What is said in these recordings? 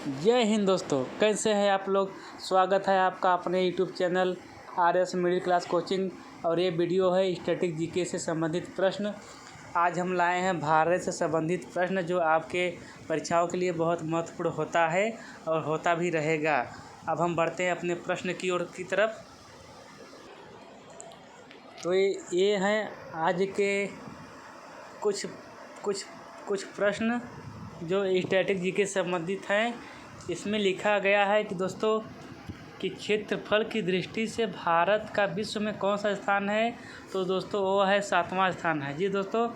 जय हिंद दोस्तों, कैसे हैं आप लोग। स्वागत है आपका अपने YouTube channel RS middle class coaching. और ये वीडियो है स्टैटिक जीके से संबंधित प्रश्न। आज हम लाए हैं भारत से संबंधित प्रश्न जो आपके परीक्षाओं के लिए बहुत महत्वपूर्ण होता है और होता भी रहेगा। अब हम बढ़ते हैं अपने प्रश्न की ओर की तरफ। तो ये हैं आज के कुछ कुछ कुछ प्रश्न जो स्टैटिक जीके से संबंधित हैं। इसमें लिखा गया है कि दोस्तों कि क्षेत्रफल की दृष्टि से भारत का विश्व में कौन सा स्थान है। तो दोस्तों वो है 7वां स्थान है। जी दोस्तों,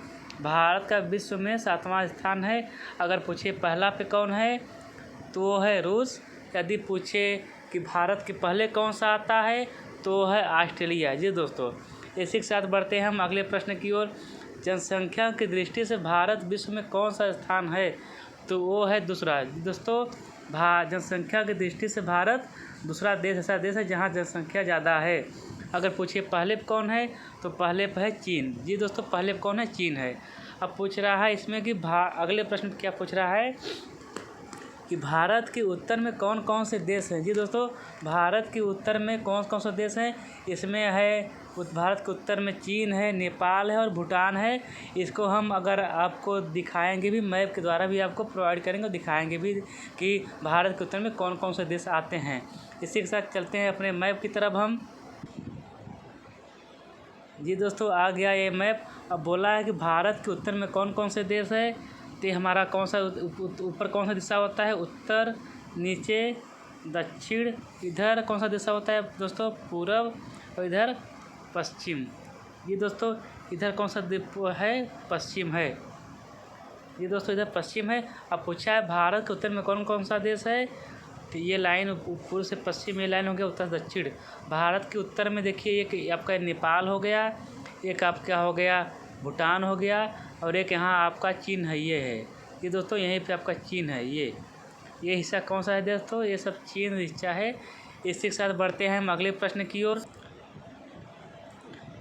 भारत का विश्व में 7वां स्थान है। अगर पूछे पहला पे कौन है तो वो है रूस। यदि पूछे कि भारत के पहले कौन सा आता है तो वो है ऑस्ट्रेलिया। जी दोस्तों, इसी के साथ बढ़ते हैं हम अगले प्रश्न की ओर। जनसंख्या की दृष्टि से भारत विश्व में कौन सा स्थान है तो वो है दूसरा। दोस्तों, जनसंख्या की दृष्टि से भारत दूसरा देश ऐसा देश है जहाँ जनसंख्या ज़्यादा है। अगर पूछिए पहले पे कौन है तो पहले पे है चीन। जी दोस्तों, पहले पे कौन है, चीन है। अब पूछ रहा है इसमें कि अगले प्रश्न क्या पूछ रहा है कि भारत के उत्तर में कौन कौन से देश हैं। जी दोस्तों, भारत के उत्तर में कौन कौन से देश हैं, इसमें है भारत के उत्तर में चीन है, नेपाल है और भूटान है। इसको हम अगर आपको दिखाएंगे भी, मैप के द्वारा भी आपको प्रोवाइड करेंगे और दिखाएंगे भी कि भारत के उत्तर में कौन कौन से देश आते हैं। इसी के साथ चलते हैं अपने मैप की तरफ हम। जी दोस्तों, आ गया ये मैप। अब बोला है कि भारत के उत्तर में कौन कौन से देश है। तो हमारा कौन सा ऊपर कौन सा दिशा होता है, उत्तर, नीचे, दक्षिण। इधर कौन सा दिशा होता है दोस्तों, पूर्व, और इधर पश्चिम। ये दोस्तों इधर कौन सा है, पश्चिम है। ये दोस्तों इधर पश्चिम है। अब पूछा है भारत के उत्तर में कौन कौन सा देश है। तो ये लाइन पूर्व से पश्चिम, ये लाइन हो गया उत्तर दक्षिण। भारत के उत्तर में देखिए एक आपका नेपाल हो गया, एक आपका हो गया भूटान हो गया, और एक यहाँ आपका चीन है, ये है। ये दोस्तों यहीं पे आपका चीन है। ये हिस्सा कौन सा है दोस्तों, ये सब चीन हिस्सा है। इसी के साथ बढ़ते हैं हम अगले प्रश्न की ओर।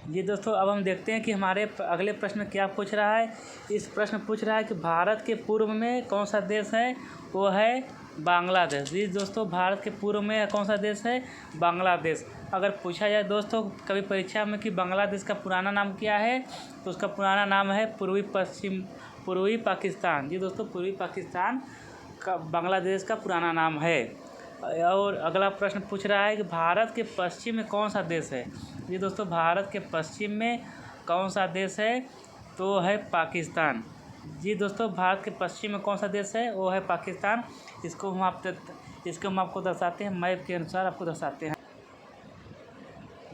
जी दोस्तों, अब हम देखते हैं कि हमारे अगले प्रश्न में क्या पूछ रहा है। इस प्रश्न पूछ रहा है कि भारत के पूर्व में कौन सा देश है, वो है बांग्लादेश। जी दोस्तों, भारत के पूर्व में कौन सा देश है, बांग्लादेश। अगर पूछा जाए दोस्तों कभी परीक्षा में कि बांग्लादेश का पुराना नाम क्या है, तो उसका पुराना नाम है पूर्वी पाकिस्तान। जी दोस्तों, पूर्वी पाकिस्तान का बांग्लादेश का पुराना नाम है। और अगला प्रश्न पूछ रहा है कि भारत के पश्चिम में कौन सा देश है। जी दोस्तों, भारत के पश्चिम में कौन सा देश है तो है पाकिस्तान। जी दोस्तों, भारत के पश्चिम में कौन सा देश है, वो है पाकिस्तान। इसको हम आपको दर्शाते हैं, मैप के अनुसार आपको दर्शाते हैं।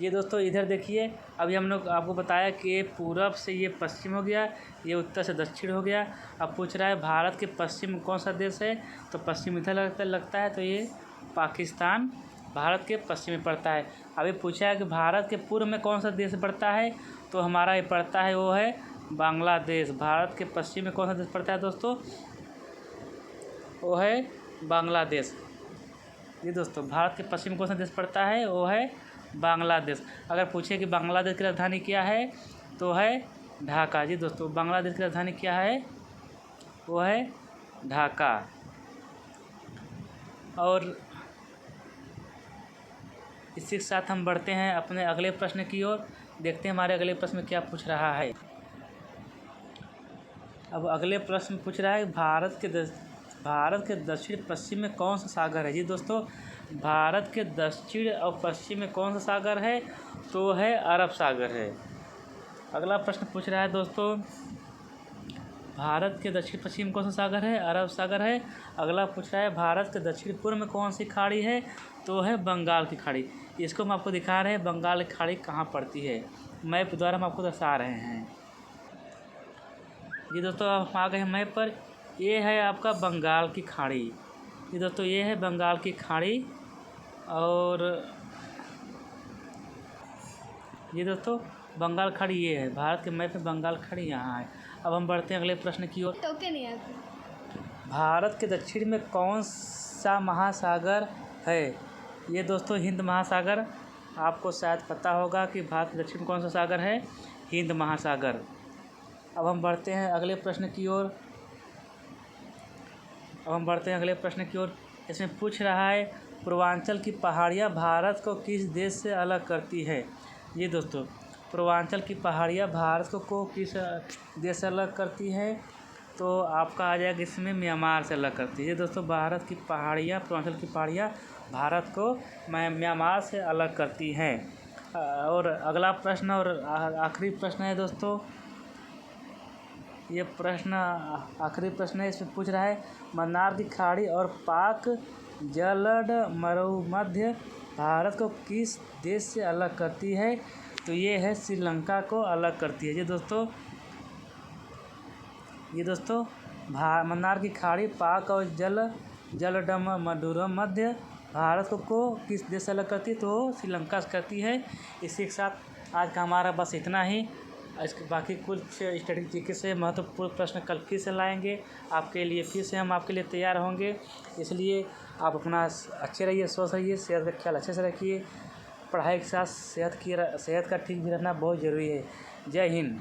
ये दोस्तों इधर देखिए, अभी हम लोग आपको बताया कि ये पूरब से ये पश्चिम हो गया, ये उत्तर से दक्षिण हो गया। अब पूछ रहा है भारत के पश्चिम में कौन सा देश है, तो पश्चिम इधर लगता है, तो ये पाकिस्तान भारत के पश्चिम में पड़ता है। अभी पूछा है कि भारत के पूर्व में कौन सा देश पड़ता है, तो हमारा ये पड़ता है वो है बांग्लादेश। भारत के पश्चिम में कौन सा देश पड़ता है दोस्तों, वो है बांग्लादेश। ये दोस्तों, भारत के पश्चिम में कौन सा देश पड़ता है, वो है बांग्लादेश। अगर पूछे कि बांग्लादेश की राजधानी क्या है तो है ढाका। जी दोस्तों, बांग्लादेश की राजधानी क्या है, वो है ढाका। और इसी के साथ हम बढ़ते हैं अपने अगले प्रश्न की ओर। देखते हैं हमारे अगले प्रश्न में क्या पूछ रहा है। अब अगले प्रश्न पूछ रहा है भारत के दक्षिण पश्चिम में कौन सा सागर है। जी दोस्तों, भारत के दक्षिण और पश्चिम में कौन सा सागर है तो है अरब सागर है। अगला प्रश्न पूछ रहा है दोस्तों, भारत के दक्षिण पश्चिम में कौन सा सागर है, अरब सागर है। अगला पूछ रहा है भारत के दक्षिण पूर्व में कौन सी खाड़ी है, तो है बंगाल की खाड़ी। इसको हम आपको दिखा रहे हैं बंगाल की खाड़ी कहाँ पड़ती है, मैप द्वारा हम आपको दर्शा रहे हैं। जी दोस्तों, आप आ गए हैं मैप पर। ये है आपका बंगाल की खाड़ी। जी दोस्तों, ये है बंगाल की खाड़ी। और ये दोस्तों बंगाल खाड़ी ये है, भारत के मैप में बंगाल खाड़ी यहाँ है। अब हम बढ़ते हैं अगले प्रश्न की ओर। भारत के दक्षिण में कौन सा महासागर है। ये दोस्तों हिंद महासागर। आपको शायद पता होगा कि भारत के दक्षिण में कौन सा सागर है, हिंद महासागर। अब हम बढ़ते हैं अगले प्रश्न की ओर। इसमें पूछ रहा है पूर्वांचल की पहाड़ियाँ भारत को किस देश से अलग करती है। ये दोस्तों पूर्वांचल की पहाड़ियाँ भारत को किस देश से अलग करती है, तो आपका आ जाएगा इसमें म्यांमार से अलग करती है। ये दोस्तों भारत की पहाड़ियाँ, पूर्वांचल की पहाड़ियाँ भारत को म्यांमार से अलग करती हैं। और अगला प्रश्न और आखिरी प्रश्न है दोस्तों, ये प्रश्न आखिरी प्रश्न है। इसमें पूछ रहा है मन्नार की खाड़ी और पाक जलड मरुमध्य भारत को किस देश से अलग करती है, तो ये है श्रीलंका को अलग करती है। ये दोस्तों मन्नार की खाड़ी, पाक और जलडम मरुमध्य भारत को किस देश से अलग करती है, तो श्रीलंका से करती है। इसी के साथ आज का हमारा बस इतना ही। इसके बाकी कुछ स्टडी तरीके से महत्वपूर्ण प्रश्न कल फिर से लाएंगे आपके लिए, फिर से हम आपके लिए तैयार होंगे। इसलिए आप अपना अच्छे रहिए, स्वस्थ रहिए, सेहत का ख्याल अच्छे से रखिए। पढ़ाई के साथ सेहत का ठीक भी रखना बहुत ज़रूरी है। जय हिंद।